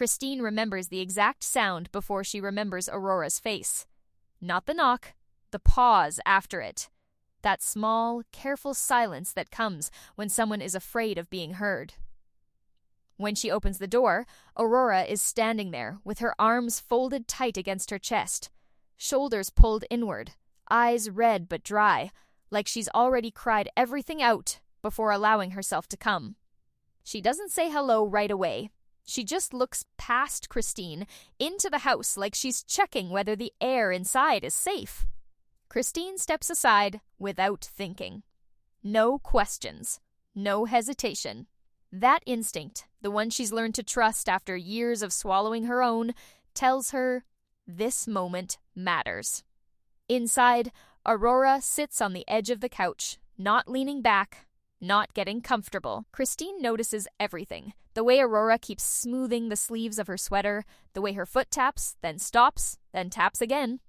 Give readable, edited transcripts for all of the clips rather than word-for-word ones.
Christine remembers the exact sound before she remembers Aurora's face. Not the knock, the pause after it. That small, careful silence that comes when someone is afraid of being heard. When she opens the door, Aurora is standing there with her arms folded tight against her chest, shoulders pulled inward, eyes red but dry, like she's already cried everything out before allowing herself to come. She doesn't say hello right away. She just looks past Christine into the house like she's checking whether the air inside is safe. Christine steps aside without thinking. No questions. No hesitation. That instinct, the one she's learned to trust after years of swallowing her own, tells her this moment matters. Inside, Aurora sits on the edge of the couch, not leaning back, not getting comfortable. Christine notices everything. The way Aurora keeps smoothing the sleeves of her sweater, the way her foot taps, then stops, then taps again.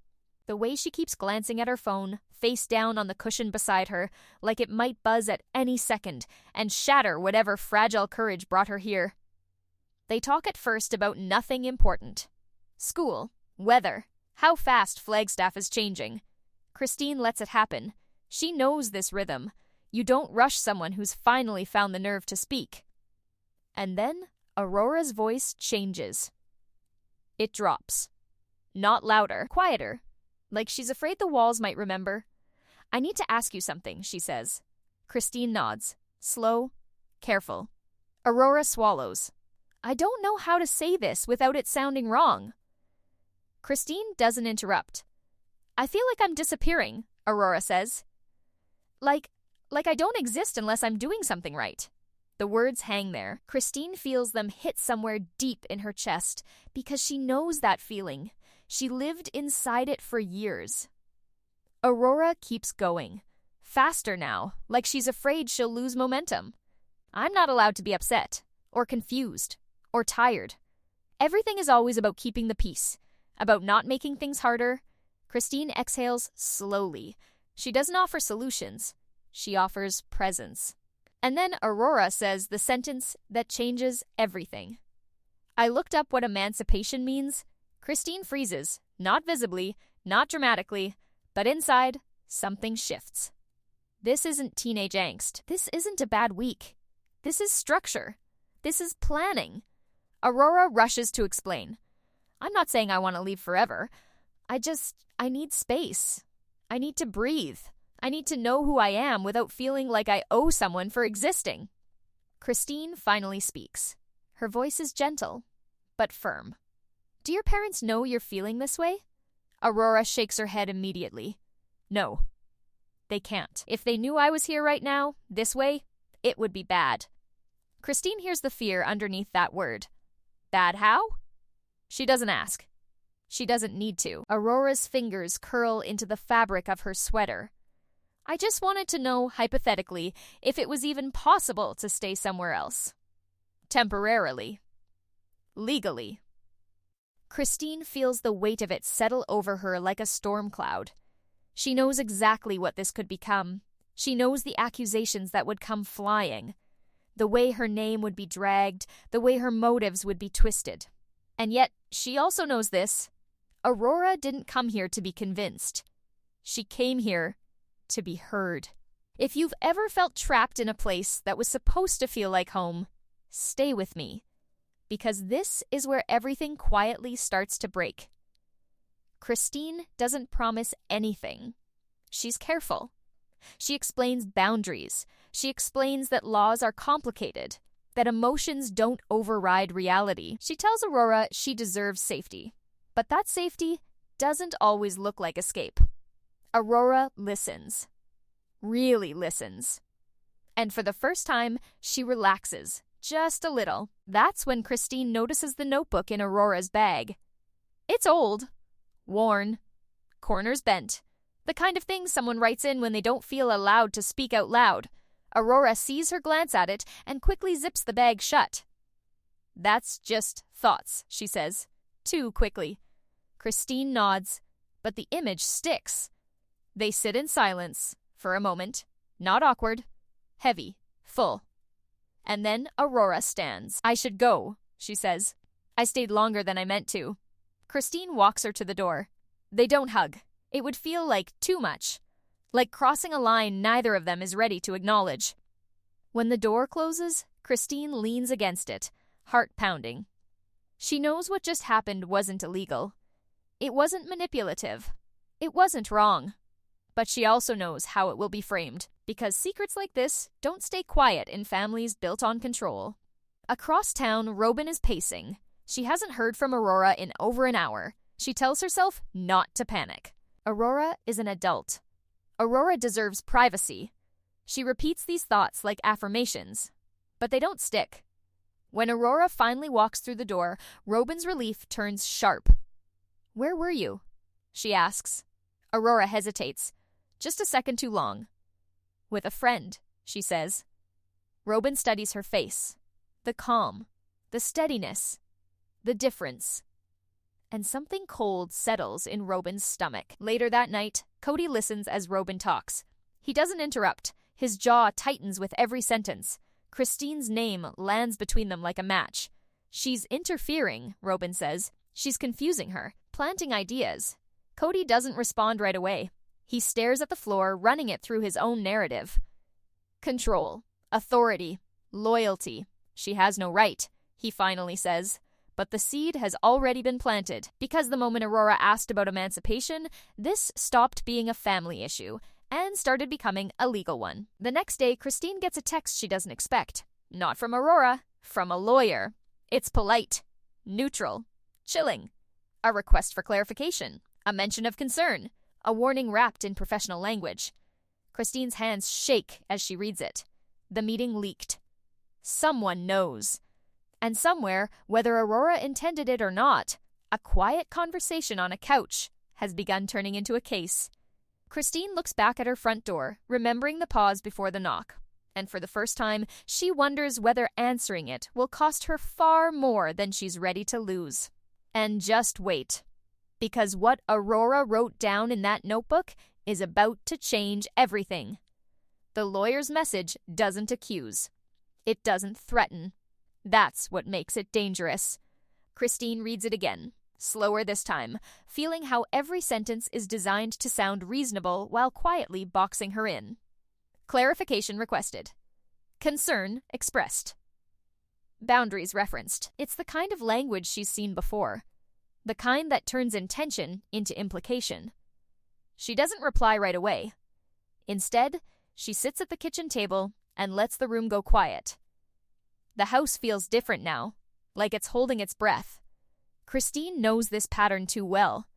The way she keeps glancing at her phone, face down on the cushion beside her, like it might buzz at any second and shatter whatever fragile courage brought her here. They talk at first about nothing important. School, weather, how fast Flagstaff is changing. Christine lets it happen. She knows this rhythm. You don't rush someone who's finally found the nerve to speak. And then Aurora's voice changes. It drops. Not louder, quieter. Like she's afraid the walls might remember. I need to ask you something, she says. Christine nods. Slow, careful. Aurora swallows. I don't know how to say this without it sounding wrong. Christine doesn't interrupt. I feel like I'm disappearing, Aurora says. Like I don't exist unless I'm doing something right. The words hang there. Christine feels them hit somewhere deep in her chest because she knows that feeling. She lived inside it for years. Aurora keeps going. Faster now, like she's afraid she'll lose momentum. I'm not allowed to be upset, or confused, or tired. Everything is always about keeping the peace, about not making things harder. Christine exhales slowly. She doesn't offer solutions. She offers presence. And then Aurora says the sentence that changes everything. I looked up what emancipation means. Christine freezes, not visibly, not dramatically, but inside, something shifts. This isn't teenage angst. This isn't a bad week. This is structure. This is planning. Aurora rushes to explain. I'm not saying I want to leave forever. I need space. I need to breathe. I need to know who I am without feeling like I owe someone for existing. Christine finally speaks. Her voice is gentle, but firm. Do your parents know you're feeling this way? Aurora shakes her head immediately. No. They can't. If they knew I was here right now, this way, it would be bad. Christine hears the fear underneath that word. Bad how? She doesn't ask. She doesn't need to. Aurora's fingers curl into the fabric of her sweater. I just wanted to know, hypothetically, if it was even possible to stay somewhere else. Temporarily. Legally. Christine feels the weight of it settle over her like a storm cloud. She knows exactly what this could become. She knows the accusations that would come flying. The way her name would be dragged, the way her motives would be twisted. And yet, she also knows this. Aurora didn't come here to be convinced. She came here to be heard. If you've ever felt trapped in a place that was supposed to feel like home, stay with me, because this is where everything quietly starts to break. Christine doesn't promise anything. She's careful. She explains boundaries. She explains that laws are complicated, that emotions don't override reality. She tells Aurora she deserves safety, but that safety doesn't always look like escape. Aurora listens. Really listens. And for the first time, she relaxes, just a little. That's when Christine notices the notebook in Aurora's bag. It's old, worn, corners bent, the kind of thing someone writes in when they don't feel allowed to speak out loud. Aurora sees her glance at it and quickly zips the bag shut. That's just thoughts, she says, too quickly. Christine nods, but the image sticks. They sit in silence for a moment, not awkward, heavy, full. And then Aurora stands. I should go, she says. I stayed longer than I meant to. Christine walks her to the door. They don't hug. It would feel like too much. Like crossing a line neither of them is ready to acknowledge. When the door closes, Christine leans against it, heart pounding. She knows what just happened wasn't illegal. It wasn't manipulative. It wasn't wrong. But she also knows how it will be framed, because secrets like this don't stay quiet in families built on control. Across town, Robyn is pacing. She hasn't heard from Aurora in over an hour. She tells herself not to panic. Aurora is an adult. Aurora deserves privacy. She repeats these thoughts like affirmations, but they don't stick. When Aurora finally walks through the door, Robyn's relief turns sharp. "Where were you?" she asks. Aurora hesitates. Just a second too long. "With a friend," she says. Robyn studies her face. The calm, the steadiness, the difference. And something cold settles in Robyn's stomach. Later that night, Cody listens as Robyn talks. He doesn't interrupt. His jaw tightens with every sentence. Christine's name lands between them like a match. She's interfering, Robyn says. She's confusing her, planting ideas. Cody doesn't respond right away. He stares at the floor, running it through his own narrative. Control, authority, loyalty. She has no right, he finally says. But the seed has already been planted, because the moment Aurora asked about emancipation, this stopped being a family issue and started becoming a legal one. The next day, Christine gets a text she doesn't expect. Not from Aurora, from a lawyer. It's polite, neutral, chilling. A request for clarification, a mention of concern, a warning wrapped in professional language. Christine's hands shake as she reads it. The meeting leaked. Someone knows. And somewhere, whether Aurora intended it or not, a quiet conversation on a couch has begun turning into a case. Christine looks back at her front door, remembering the pause before the knock. And for the first time, she wonders whether answering it will cost her far more than she's ready to lose. And just wait. Because what Aurora wrote down in that notebook is about to change everything. The lawyer's message doesn't accuse. It doesn't threaten. That's what makes it dangerous. Christine reads it again, slower this time, feeling how every sentence is designed to sound reasonable while quietly boxing her in. Clarification requested. Concern expressed. Boundaries referenced. It's the kind of language she's seen before. The kind that turns intention into implication. She doesn't reply right away. Instead, she sits at the kitchen table and lets the room go quiet. The house feels different now, like it's holding its breath. Christine knows this pattern too well.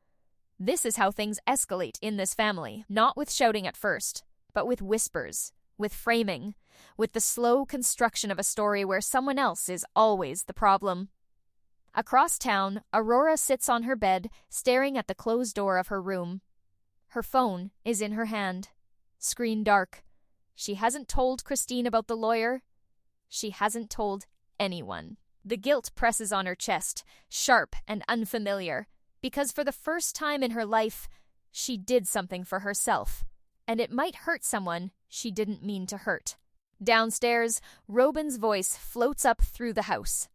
This is how things escalate in this family, not with shouting at first, but with whispers, with framing, with the slow construction of a story where someone else is always the problem. Across town, Aurora sits on her bed, staring at the closed door of her room. Her phone is in her hand, screen dark. She hasn't told Christine about the lawyer. She hasn't told anyone. The guilt presses on her chest, sharp and unfamiliar, because for the first time in her life, she did something for herself, and it might hurt someone she didn't mean to hurt. Downstairs, Robyn's voice floats up through the house.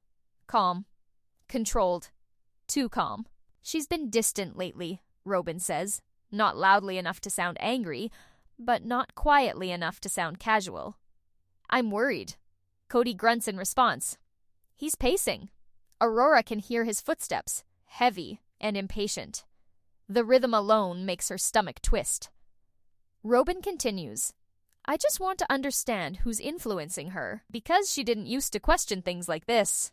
Calm. Controlled. Too calm. She's been distant lately, Robyn says, not loudly enough to sound angry, but not quietly enough to sound casual. I'm worried. Cody grunts in response. He's pacing. Aurora can hear his footsteps, heavy and impatient. The rhythm alone makes her stomach twist. Robyn continues. I just want to understand who's influencing her, because she didn't used to question things like this.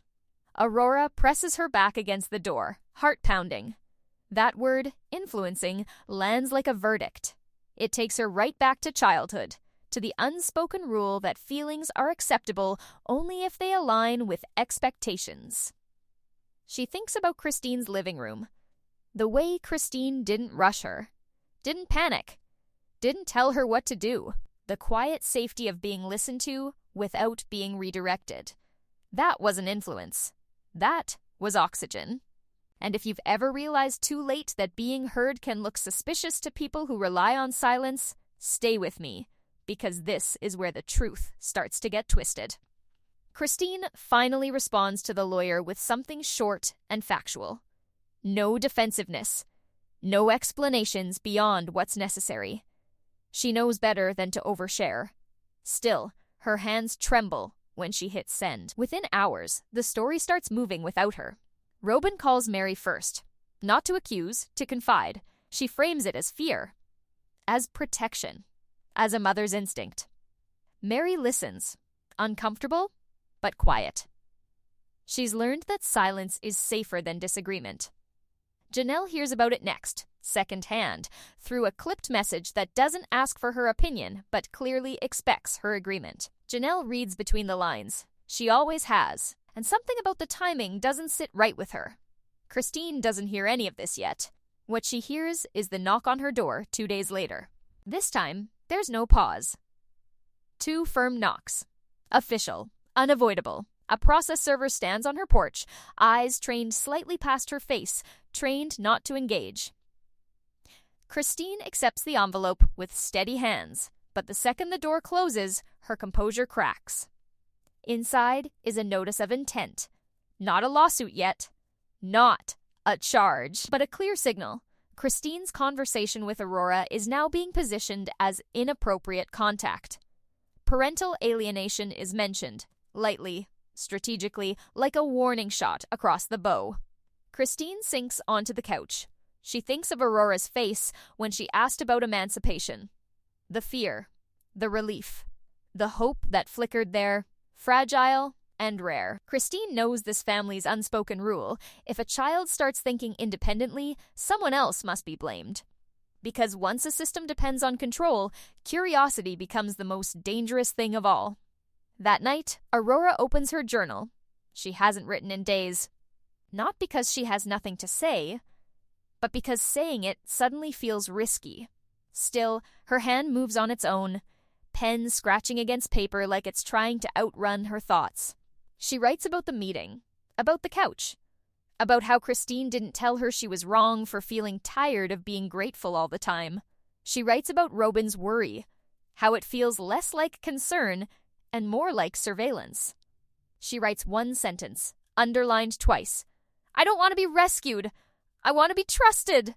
Aurora presses her back against the door, heart pounding. That word, influencing, lands like a verdict. It takes her right back to childhood, to the unspoken rule that feelings are acceptable only if they align with expectations. She thinks about Christine's living room. The way Christine didn't rush her, didn't panic, didn't tell her what to do. The quiet safety of being listened to without being redirected. That was an influence. That was oxygen. And if you've ever realized too late that being heard can look suspicious to people who rely on silence, stay with me, because this is where the truth starts to get twisted. Christine finally responds to the lawyer with something short and factual. No defensiveness. No explanations beyond what's necessary. She knows better than to overshare. Still, her hands tremble when she hits send. Within hours, the story starts moving without her. Robyn calls Mary first. Not to accuse, to confide. She frames it as fear. As protection. As a mother's instinct. Mary listens. Uncomfortable, but quiet. She's learned that silence is safer than disagreement. Janelle hears about it next, secondhand, through a clipped message that doesn't ask for her opinion, but clearly expects her agreement. Janelle reads between the lines. She always has, and something about the timing doesn't sit right with her. Christine doesn't hear any of this yet. What she hears is the knock on her door 2 days later. This time, there's no pause. 2 firm knocks. Official, unavoidable. A process server stands on her porch, eyes trained slightly past her face, trained not to engage. Christine accepts the envelope with steady hands, but the second the door closes, her composure cracks. Inside is a notice of intent. Not a lawsuit yet. Not a charge, but a clear signal. Christine's conversation with Aurora is now being positioned as inappropriate contact. Parental alienation is mentioned, lightly, strategically, like a warning shot across the bow. Christine sinks onto the couch. She thinks of Aurora's face when she asked about emancipation. The fear, the relief, the hope that flickered there, fragile and rare. Christine knows this family's unspoken rule. If a child starts thinking independently, someone else must be blamed. Because once a system depends on control, curiosity becomes the most dangerous thing of all. That night, Aurora opens her journal. She hasn't written in days. Not because she has nothing to say, but because saying it suddenly feels risky. Still, her hand moves on its own, pen scratching against paper like it's trying to outrun her thoughts. She writes about the meeting, about the couch, about how Christine didn't tell her she was wrong for feeling tired of being grateful all the time. She writes about Robyn's worry, how it feels less like concern and more like surveillance. She writes one sentence, underlined twice. I don't want to be rescued. I want to be trusted.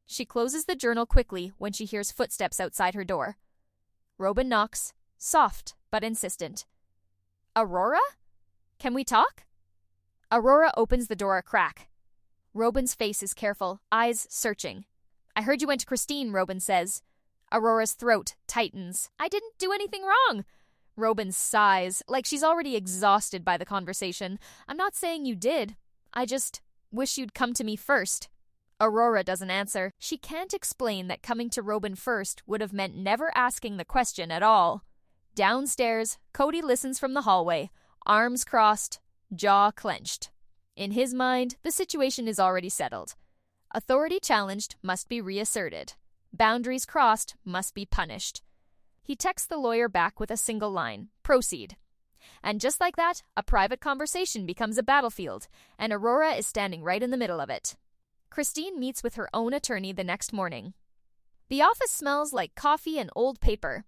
She closes the journal quickly when she hears footsteps outside her door. Robyn knocks, soft but insistent. Aurora? Can we talk? Aurora opens the door a crack. Robyn's face is careful, eyes searching. I heard you went to Christine, Robyn says. Aurora's throat tightens. I didn't do anything wrong. Robyn sighs, like she's already exhausted by the conversation. I'm not saying you did. I just wish you'd come to me first. Aurora doesn't answer. She can't explain that coming to Robyn first would have meant never asking the question at all. Downstairs, Cody listens from the hallway, arms crossed, jaw clenched. In his mind, the situation is already settled. Authority challenged must be reasserted. Boundaries crossed must be punished. He texts the lawyer back with a single line, proceed. And just like that, a private conversation becomes a battlefield, and Aurora is standing right in the middle of it. Christine meets with her own attorney the next morning. The office smells like coffee and old paper.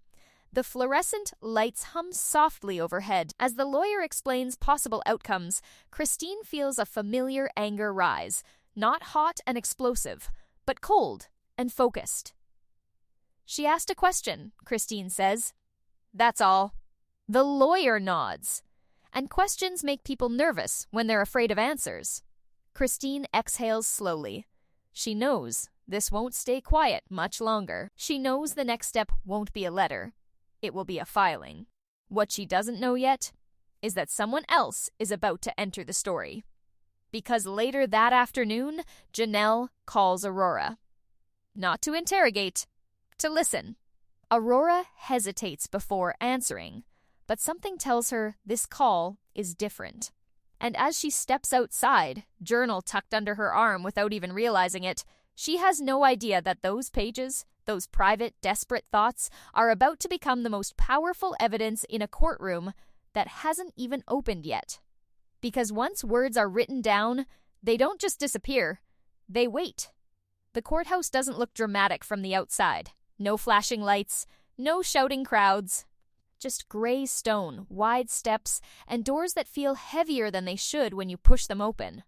The fluorescent lights hum softly overhead. As the lawyer explains possible outcomes, Christine feels a familiar anger rise, not hot and explosive, but cold and focused. She asked a question, Christine says. That's all. The lawyer nods. And questions make people nervous when they're afraid of answers. Christine exhales slowly. She knows this won't stay quiet much longer. She knows the next step won't be a letter. It will be a filing. What she doesn't know yet is that someone else is about to enter the story. Because later that afternoon, Janelle calls Aurora. Not to interrogate, to listen. Aurora hesitates before answering, but something tells her this call is different. And as she steps outside, journal tucked under her arm without even realizing it, she has no idea that those pages, those private, desperate thoughts, are about to become the most powerful evidence in a courtroom that hasn't even opened yet. Because once words are written down, they don't just disappear, they wait. The courthouse doesn't look dramatic from the outside. No flashing lights, no shouting crowds, Just gray stone, wide steps, and doors that feel heavier than they should when you push them open.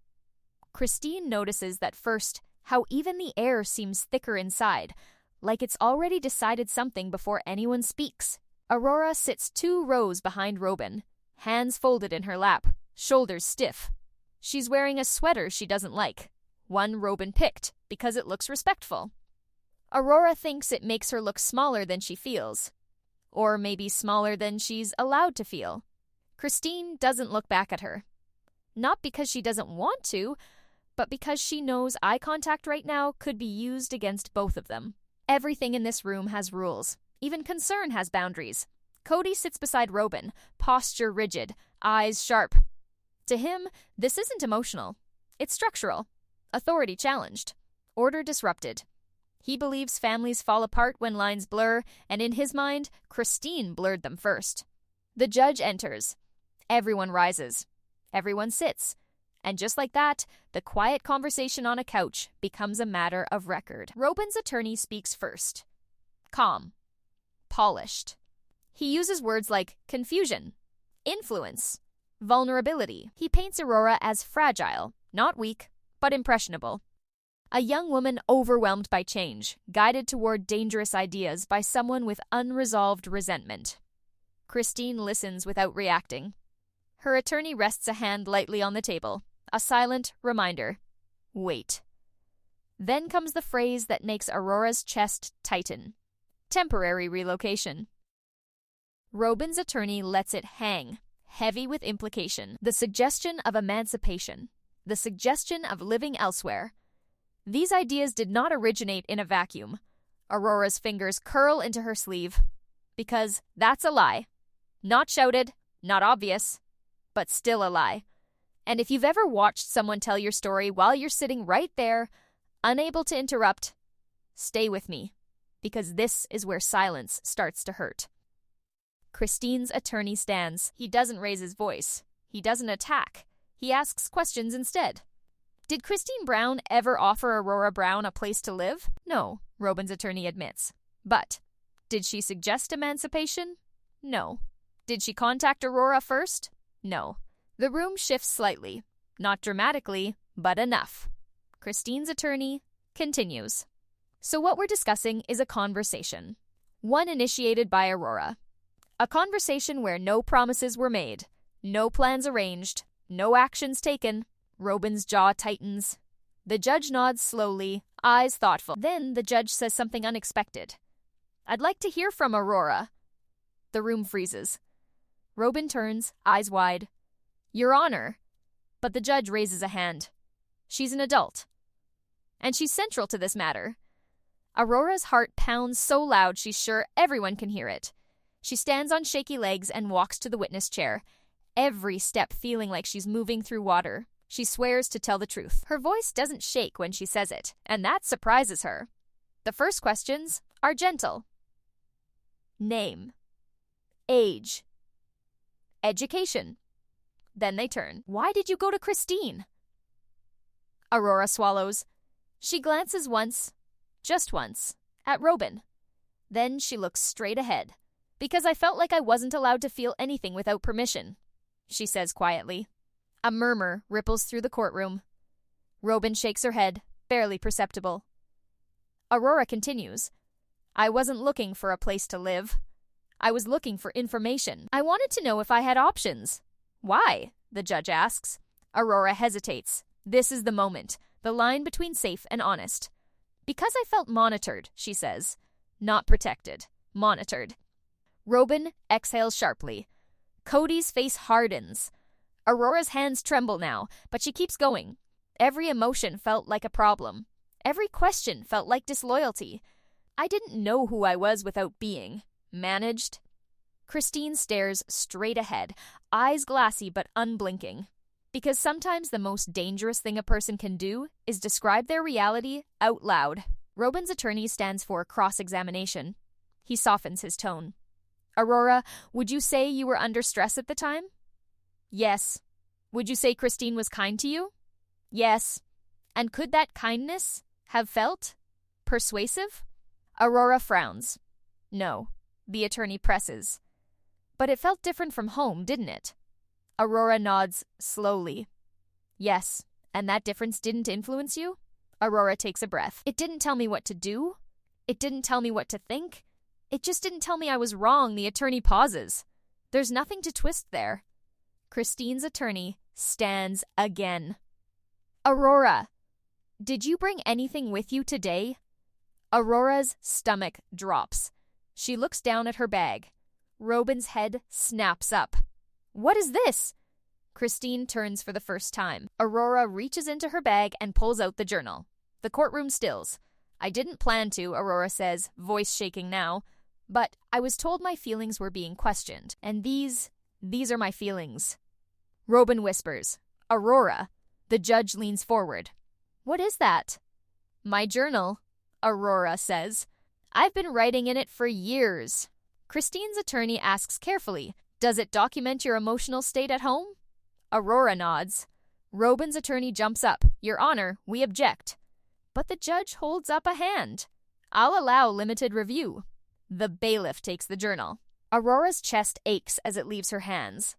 Christine notices that first, how even the air seems thicker inside, like it's already decided something before anyone speaks. Aurora sits 2 rows behind Robyn, hands folded in her lap, shoulders stiff. She's wearing a sweater she doesn't like, one Robyn picked because it looks respectful. Aurora thinks it makes her look smaller than she feels, or maybe smaller than she's allowed to feel. Christine doesn't look back at her. Not because she doesn't want to, but because she knows eye contact right now could be used against both of them. Everything in this room has rules. Even concern has boundaries. Cody sits beside Robyn, posture rigid, eyes sharp. To him, this isn't emotional. It's structural. Authority challenged. Order disrupted. He believes families fall apart when lines blur, and in his mind, Christine blurred them first. The judge enters. Everyone rises. Everyone sits. And just like that, the quiet conversation on a couch becomes a matter of record. Robyn's attorney speaks first. Calm. Polished. He uses words like confusion, influence, vulnerability. He paints Aurora as fragile, not weak, but impressionable. A young woman overwhelmed by change, guided toward dangerous ideas by someone with unresolved resentment. Christine listens without reacting. Her attorney rests a hand lightly on the table, a silent reminder. Wait. Then comes the phrase that makes Aurora's chest tighten. Temporary relocation. Robyn's attorney lets it hang, heavy with implication. The suggestion of emancipation. The suggestion of living elsewhere. These ideas did not originate in a vacuum. Aurora's fingers curl into her sleeve. Because that's a lie. Not shouted, not obvious, but still a lie. And if you've ever watched someone tell your story while you're sitting right there, unable to interrupt, stay with me, because this is where silence starts to hurt. Christine's attorney stands. He doesn't raise his voice. He doesn't attack. He asks questions instead. Did Christine Brown ever offer Aurora Brown a place to live? No, Robyn's attorney admits. But did she suggest emancipation? No. Did she contact Aurora first? No. The room shifts slightly. Not dramatically, but enough. Christine's attorney continues. So what we're discussing is a conversation. One initiated by Aurora. A conversation where no promises were made, no plans arranged, no actions taken. Robyn's jaw tightens. The judge nods slowly, eyes thoughtful. Then the judge says something unexpected. I'd like to hear from Aurora. The room freezes. Robyn turns, eyes wide. Your Honor. But the judge raises a hand. She's an adult. And she's central to this matter. Aurora's heart pounds so loud she's sure everyone can hear it. She stands on shaky legs and walks to the witness chair, every step feeling like she's moving through water. She swears to tell the truth. Her voice doesn't shake when she says it, and that surprises her. The first questions are gentle. Name. Age. Education. Then they turn. Why did you go to Christine? Aurora swallows. She glances once, just once, at Robyn. Then she looks straight ahead. Because I felt like I wasn't allowed to feel anything without permission, she says quietly. A murmur ripples through the courtroom. Robyn shakes her head, barely perceptible. Aurora continues. I wasn't looking for a place to live. I was looking for information. I wanted to know if I had options. Why? The judge asks. Aurora hesitates. This is the moment, the line between safe and honest. Because I felt monitored, she says. Not protected. Monitored. Robyn exhales sharply. Cody's face hardens. Aurora's hands tremble now, but she keeps going. Every emotion felt like a problem. Every question felt like disloyalty. I didn't know who I was without being. Managed. Christine stares straight ahead, eyes glassy but unblinking. Because sometimes the most dangerous thing a person can do is describe their reality out loud. Robyn's attorney stands for cross-examination. He softens his tone. Aurora, would you say you were under stress at the time? Yes. Would you say Christine was kind to you? Yes. And could that kindness have felt persuasive? Aurora frowns. No. The attorney presses. But it felt different from home, didn't it? Aurora nods slowly. Yes, and that difference didn't influence you? Aurora takes a breath. It didn't tell me what to do. It didn't tell me what to think. It just didn't tell me I was wrong. The attorney pauses. There's nothing to twist there. Christine's attorney stands again. Aurora, did you bring anything with you today? Aurora's stomach drops. She looks down at her bag. Robyn's head snaps up. What is this? Christine turns for the first time. Aurora reaches into her bag and pulls out the journal. The courtroom stills. I didn't plan to, Aurora says, voice shaking now, but I was told my feelings were being questioned, and these are my feelings. Robyn whispers, Aurora. The judge leans forward. What is that? My journal, Aurora says. I've been writing in it for years. Christine's attorney asks carefully, does it document your emotional state at home? Aurora nods. Robyn's attorney jumps up. Your Honor, we object. But the judge holds up a hand. I'll allow limited review. The bailiff takes the journal. Aurora's chest aches as it leaves her hands.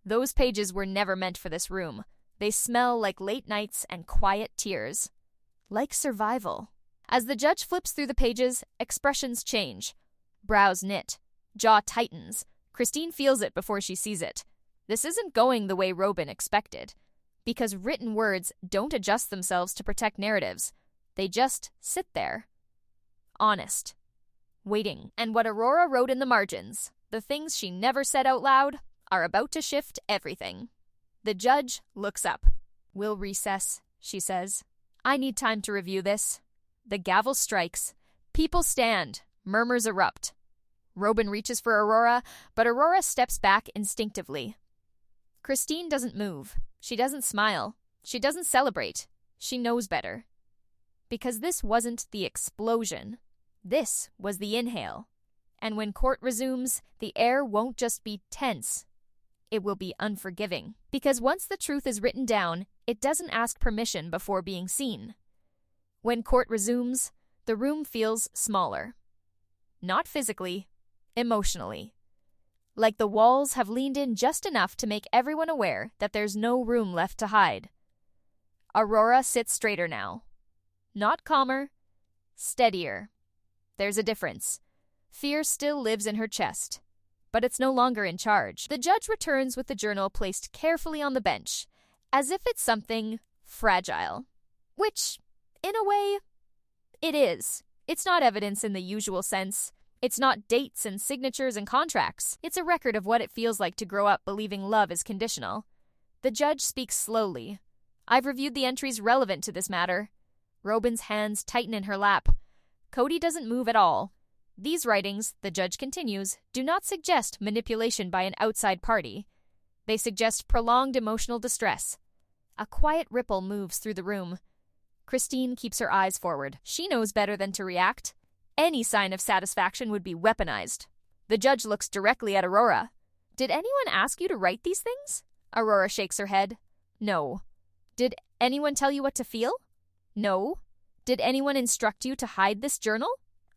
Those pages were never meant for this room. They smell like late nights and quiet tears. Like survival. As the judge flips through the pages, expressions change. Brows knit. Jaw tightens. Christine feels it before she sees it. This isn't going the way Robyn expected. Because written words don't adjust themselves to protect narratives. They just sit there. Honest. Waiting. And what Aurora wrote in the margins, the things she never said out loud, are about to shift everything. The judge looks up. We'll recess, she says. I need time to review this. The gavel strikes. People stand. Murmurs erupt. Robyn reaches for Aurora, but Aurora steps back instinctively. Christine doesn't move. She doesn't smile. She doesn't celebrate. She knows better. Because this wasn't the explosion. This was the inhale. And when court resumes, the air won't just be tense. It will be unforgiving. Because once the truth is written down, it doesn't ask permission before being seen. When court resumes, the room feels smaller. Not physically, emotionally. Like the walls have leaned in just enough to make everyone aware that there's no room left to hide. Aurora sits straighter now. Not calmer, steadier. There's a difference. Fear still lives in her chest, but it's no longer in charge. The judge returns with the journal placed carefully on the bench, as if it's something fragile. Which, in a way, it is. It's not evidence in the usual sense. It's not dates and signatures and contracts. It's a record of what it feels like to grow up believing love is conditional. The judge speaks slowly. I've reviewed the entries relevant to this matter. Robyn's hands tighten in her lap. Cody doesn't move at all. These writings, the judge continues, do not suggest manipulation by an outside party. They suggest prolonged emotional distress. A quiet ripple moves through the room. Christine keeps her eyes forward. She knows better than to react. Any sign of satisfaction would be weaponized. The judge looks directly at Aurora. Did anyone ask you to write these things? Aurora shakes her head. No. Did anyone tell you what to feel? No. Did anyone instruct you to hide this journal?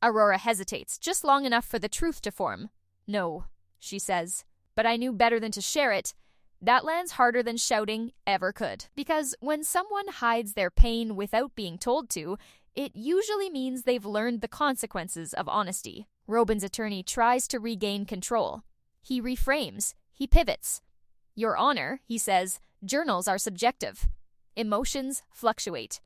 Aurora hesitates, just long enough for the truth to form. No, she says. But I knew better than to share it. That lands harder than shouting ever could. Because when someone hides their pain without being told to, it usually means they've learned the consequences of honesty. Robyn's attorney tries to regain control. He reframes. He pivots. Your Honor, he says, journals are subjective. Emotions fluctuate.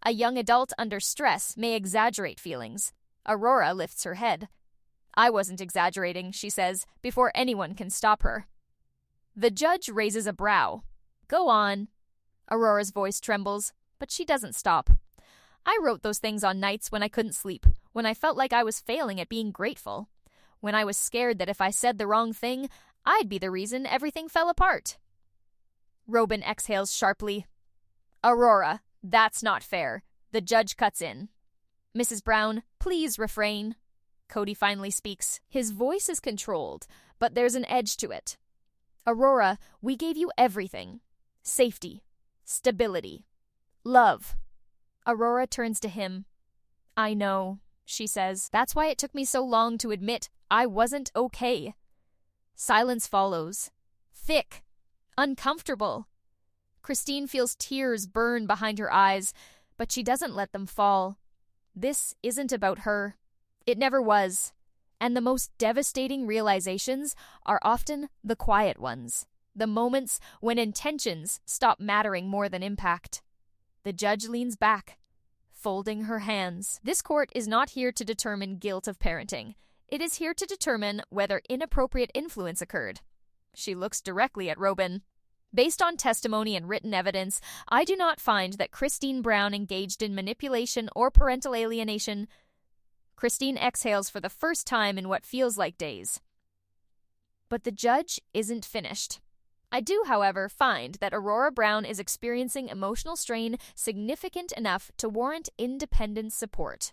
A young adult under stress may exaggerate feelings. Aurora lifts her head. I wasn't exaggerating, she says, before anyone can stop her. The judge raises a brow. Go on. Aurora's voice trembles, but she doesn't stop. I wrote those things on nights when I couldn't sleep, when I felt like I was failing at being grateful, when I was scared that if I said the wrong thing, I'd be the reason everything fell apart. Robyn exhales sharply. Aurora, that's not fair. The judge cuts in. Mrs. Brown, please refrain. Cody finally speaks. His voice is controlled, but there's an edge to it. Aurora, we gave you everything. Safety. Stability. Love. Aurora turns to him. I know, she says. That's why it took me so long to admit I wasn't okay. Silence follows. Thick. Uncomfortable. Christine feels tears burn behind her eyes, but she doesn't let them fall. This isn't about her. It never was. And the most devastating realizations are often the quiet ones, the moments when intentions stop mattering more than impact. The judge leans back, folding her hands. This court is not here to determine guilt of parenting. It is here to determine whether inappropriate influence occurred. She looks directly at Robyn. Based on testimony and written evidence, I do not find that Christine Brown engaged in manipulation or parental alienation. Christine exhales for the first time in what feels like days. But the judge isn't finished. I do, however, find that Aurora Brown is experiencing emotional strain significant enough to warrant independent support.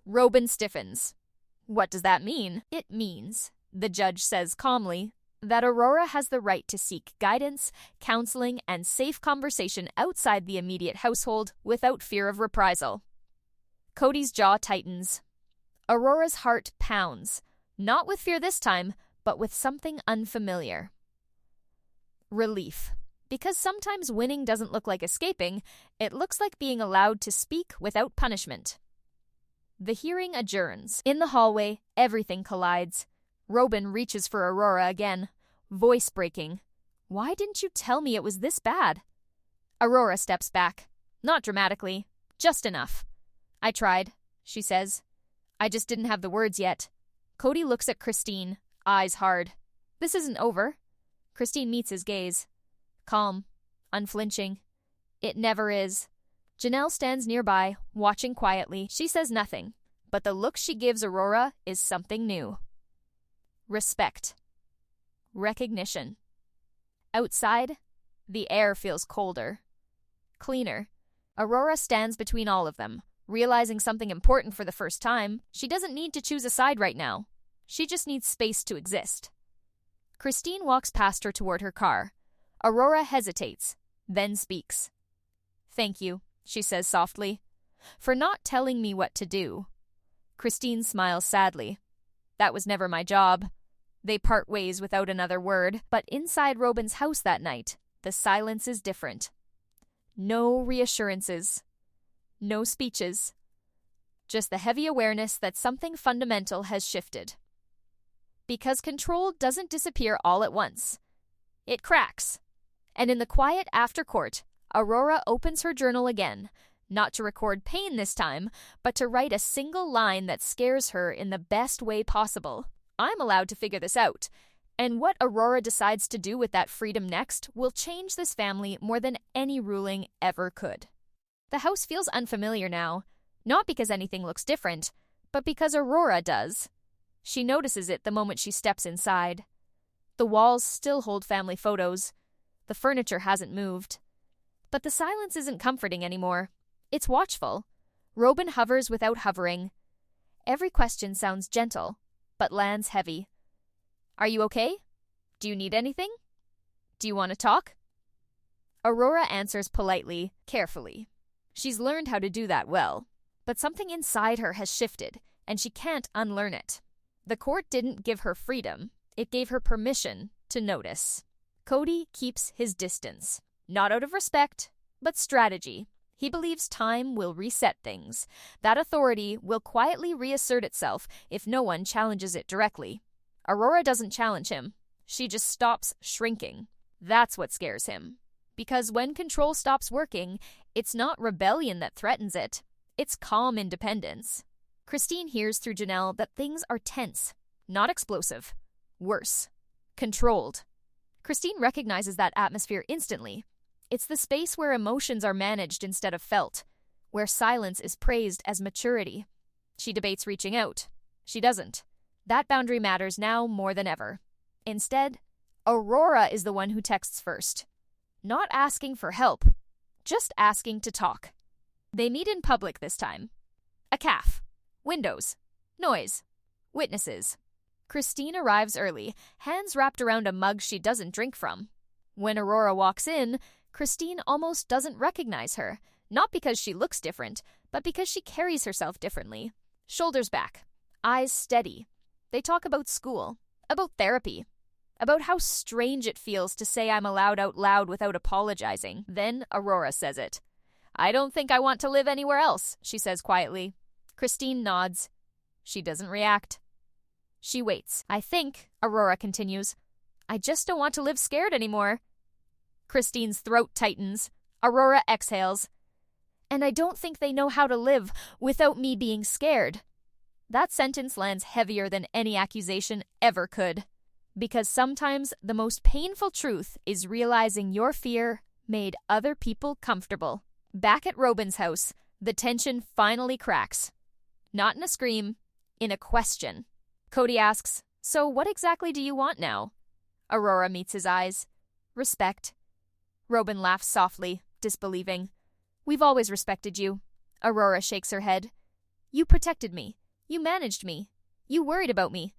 Robyn stiffens. What does that mean? It means, the judge says calmly, that Aurora has the right to seek guidance, counseling, and safe conversation outside the immediate household without fear of reprisal. Cody's jaw tightens. Aurora's heart pounds, not with fear this time, but with something unfamiliar. Relief. Because sometimes winning doesn't look like escaping, it looks like being allowed to speak without punishment. The hearing adjourns. In the hallway, everything collides. Robyn reaches for Aurora again, voice breaking. Why didn't you tell me it was this bad? Aurora steps back. Not dramatically, just enough. I tried, she says. I just didn't have the words yet. Cody looks at Christine, eyes hard. This isn't over. Christine meets his gaze. Calm, unflinching. It never is. Janelle stands nearby, watching quietly. She says nothing, but the look she gives Aurora is something new. Respect. Recognition. Outside, the air feels colder. Cleaner. Aurora stands between all of them, realizing something important for the first time. She doesn't need to choose a side right now. She just needs space to exist. Christine walks past her toward her car. Aurora hesitates, then speaks. Thank you, she says softly, for not telling me what to do. Christine smiles sadly. That was never my job. They part ways without another word, but inside Robyn's house that night, the silence is different. No reassurances. No speeches. Just the heavy awareness that something fundamental has shifted. Because control doesn't disappear all at once. It cracks. And in the quiet after court, Aurora opens her journal again, not to record pain this time, but to write a single line that scares her in the best way possible. I'm allowed to figure this out, and what Aurora decides to do with that freedom next will change this family more than any ruling ever could. The house feels unfamiliar now, not because anything looks different, but because Aurora does. She notices it the moment she steps inside. The walls still hold family photos. The furniture hasn't moved. But the silence isn't comforting anymore. It's watchful. Robyn hovers without hovering. Every question sounds gentle, but lands heavy. Are you okay? Do you need anything? Do you want to talk? Aurora answers politely, carefully. She's learned how to do that well. But something inside her has shifted, and she can't unlearn it. The court didn't give her freedom. It gave her permission to notice. Cody keeps his distance. Not out of respect, but strategy. He believes time will reset things. That authority will quietly reassert itself if no one challenges it directly. Aurora doesn't challenge him. She just stops shrinking. That's what scares him. Because when control stops working, it's not rebellion that threatens it. It's calm independence. Christine hears through Janelle that things are tense, not explosive. Worse, controlled. Christine recognizes that atmosphere instantly. It's the space where emotions are managed instead of felt, where silence is praised as maturity. She debates reaching out. She doesn't. That boundary matters now more than ever. Instead, Aurora is the one who texts first. Not asking for help, just asking to talk. They meet in public this time. A calf. Windows. Noise. Witnesses. Christine arrives early, hands wrapped around a mug she doesn't drink from. When Aurora walks in, Christine almost doesn't recognize her, not because she looks different, but because she carries herself differently. Shoulders back, eyes steady. They talk about school, about therapy, about how strange it feels to say I'm allowed out loud without apologizing. Then Aurora says it. I don't think I want to live anywhere else, she says quietly. Christine nods. She doesn't react. She waits. I think, Aurora continues, I just don't want to live scared anymore. Christine's throat tightens. Aurora exhales. And I don't think they know how to live without me being scared. That sentence lands heavier than any accusation ever could. Because sometimes the most painful truth is realizing your fear made other people comfortable. Back at Robyn's house, the tension finally cracks. Not in a scream, in a question. Cody asks, So what exactly do you want now? Aurora meets his eyes. Respect. Robyn laughs softly, disbelieving. We've always respected you. Aurora shakes her head. You protected me. You managed me. You worried about me.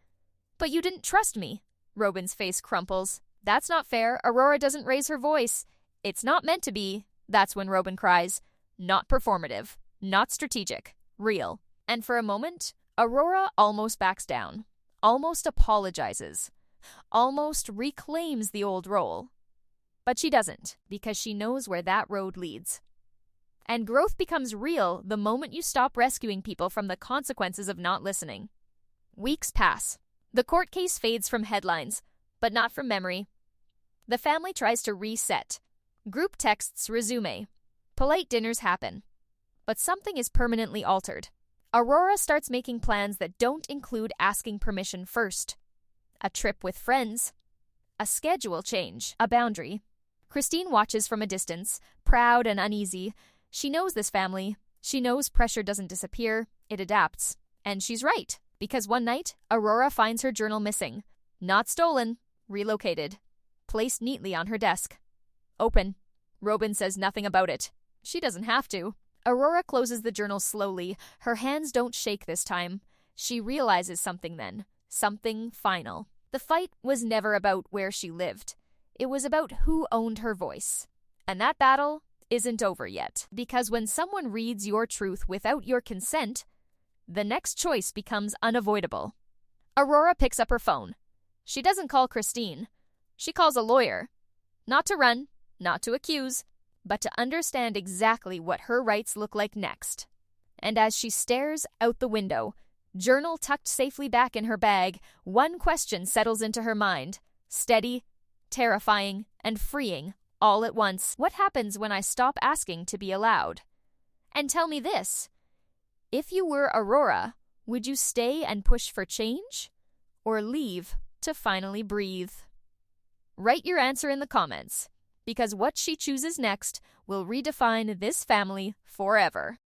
But you didn't trust me. Robyn's face crumples. That's not fair. Aurora doesn't raise her voice. It's not meant to be. That's when Robyn cries. Not performative. Not strategic. Real. And for a moment, Aurora almost backs down. Almost apologizes. Almost reclaims the old role. But she doesn't, because she knows where that road leads. And growth becomes real the moment you stop rescuing people from the consequences of not listening. Weeks pass. The court case fades from headlines, but not from memory. The family tries to reset. Group texts resume. Polite dinners happen. But something is permanently altered. Aurora starts making plans that don't include asking permission first. A trip with friends. A schedule change. A boundary. Christine watches from a distance, proud and uneasy. She knows this family. She knows pressure doesn't disappear. It adapts. And she's right, because one night, Aurora finds her journal missing. Not stolen. Relocated. Placed neatly on her desk. Open. Robyn says nothing about it. She doesn't have to. Aurora closes the journal slowly. Her hands don't shake this time. She realizes something then. Something final. The fight was never about where she lived. It was about who owned her voice. And that battle isn't over yet. Because when someone reads your truth without your consent, the next choice becomes unavoidable. Aurora picks up her phone. She doesn't call Christine. She calls a lawyer. Not to run, not to accuse, but to understand exactly what her rights look like next. And as she stares out the window, journal tucked safely back in her bag, one question settles into her mind. Steady, terrifying, and freeing all at once. What happens when I stop asking to be allowed? And tell me this. If you were Aurora, would you stay and push for change? Or leave to finally breathe? Write your answer in the comments, because what she chooses next will redefine this family forever.